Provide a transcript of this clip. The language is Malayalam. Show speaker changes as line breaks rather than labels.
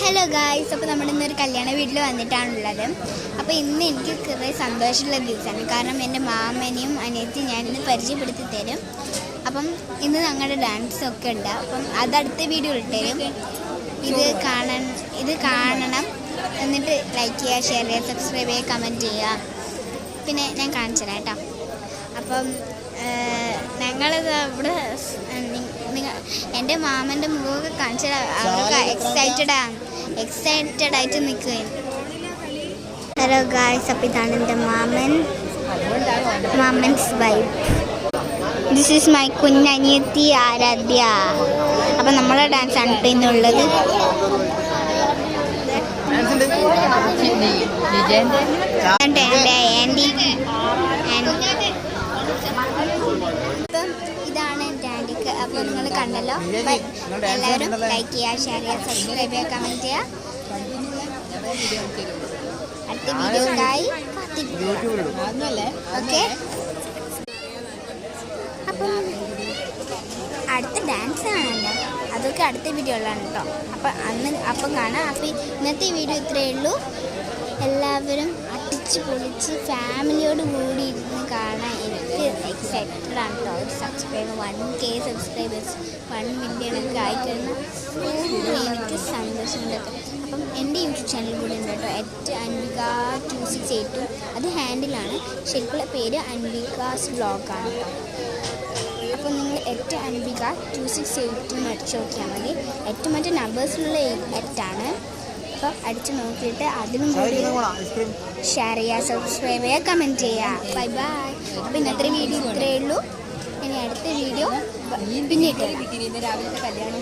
ഹലോ ഗായ്സ്, അപ്പോൾ നമ്മൾ ഇന്നൊരു കല്യാണ വീട്ടിൽ വന്നിട്ടാണുള്ളത്. അപ്പോൾ ഇന്ന് എനിക്ക് കുറേ സന്തോഷമുള്ള ദിവസമാണ്. കാരണം എൻ്റെ മാമനെയും അനിയത്തിയും ഞാനിന്ന് പരിചയപ്പെടുത്തി തരും. അപ്പം ഇന്ന് ഞങ്ങളുടെ ഡാൻസൊക്കെ ഉണ്ട്. അപ്പം അതടുത്ത വീഡിയോ ഇട്ടുതരും. ഇത് കാണണം. എന്നിട്ട് ലൈക്ക് ചെയ്യുക, ഷെയർ ചെയ്യുക, സബ്സ്ക്രൈബ് ചെയ്യുക, കമൻറ്റ് ചെയ്യുക. പിന്നെ ഞാൻ കാണിച്ചു തരാം കേട്ടോ. അപ്പം ഞങ്ങളിത് ഇവിടെ എൻ്റെ മാമൻ്റെ മുഖമൊക്കെ കാണിച്ചാൽ അവർക്ക് എക്സൈറ്റഡ് ആയിട്ട് നിൽക്കുകയും. ഹലോ ഗായ്സ്, അപ്പോൾ ഇതാണ് എൻ്റെ മാമൻസ് വൈബ്. ദിസ് ഈസ് മൈ കുഞ്ഞനിയത്തി ആരാധ്യ. അപ്പം നമ്മളെ ഡാൻസ് ആണ് ഇന്നുള്ളത്. ഇതാണ് എൻ്റെ ആൻറ്റിക്ക്. അപ്പോൾ നിങ്ങൾ കണ്ടല്ലോ. എല്ലാവരും ലൈക്ക് ചെയ്യുക, ഷെയർ ചെയ്യുക, സബ്സ്ക്രൈബ് ചെയ്യുക, കമൻറ്റ് ചെയ്യുക. അടുത്ത വീഡിയോക്കായി ഓക്കെ. അപ്പം അടുത്ത ഡാൻസ് കാണല്ലോ, അതൊക്കെ അടുത്ത വീഡിയോയിലാണ് കേട്ടോ. അപ്പം കാണാം. അപ്പോൾ ഇന്നത്തെ വീഡിയോ ഇത്രയേ ഉള്ളൂ. എല്ലാവരും അടിച്ച് പൊളിച്ച് ഫാമിലിയോട് കൂടി ഇരുന്ന് കാണാൻ എനിക്ക് എക്സൈറ്റഡ് ആണ് കേട്ടോ. ഒരു സബ്സ്ക്രൈബർ 1K സബ്സ്ക്രൈബേഴ്സ് 1 മില്യൺ ഒക്കെ ആയിക്കഴിഞ്ഞാൽ എനിക്ക് സന്തോഷമുണ്ട്. അപ്പം എൻ്റെ യൂട്യൂബ് ചാനൽ കൂടി ഉണ്ട് കേട്ടോ, @Anvika2682. അത് ഹാൻഡിലാണ്. ശരിക്കുള്ള പേര് അൻവികാസ് വ്ളോഗാണ് കേട്ടോ. അപ്പോൾ നിങ്ങൾ @Anvika2682 അടിച്ച് നോക്കിയാൽ മതി. മറ്റേ നമ്പേഴ്സിലുള്ള 8 അപ്പോൾ അടിച്ച് നോക്കിയിട്ട് അതിലും കൂടി ഷെയർ ചെയ്യുക, സബ്സ്ക്രൈബ് ചെയ്യുക, കമൻറ്റ് ചെയ്യുക. Bye bye. അപ്പോൾ ഇന്നത്തെ വീഡിയോ ഇത്രയേ ഉള്ളൂ. ഇനി അടുത്ത വീഡിയോ പിന്നീട് രാവിലത്തെ കല്യാണം.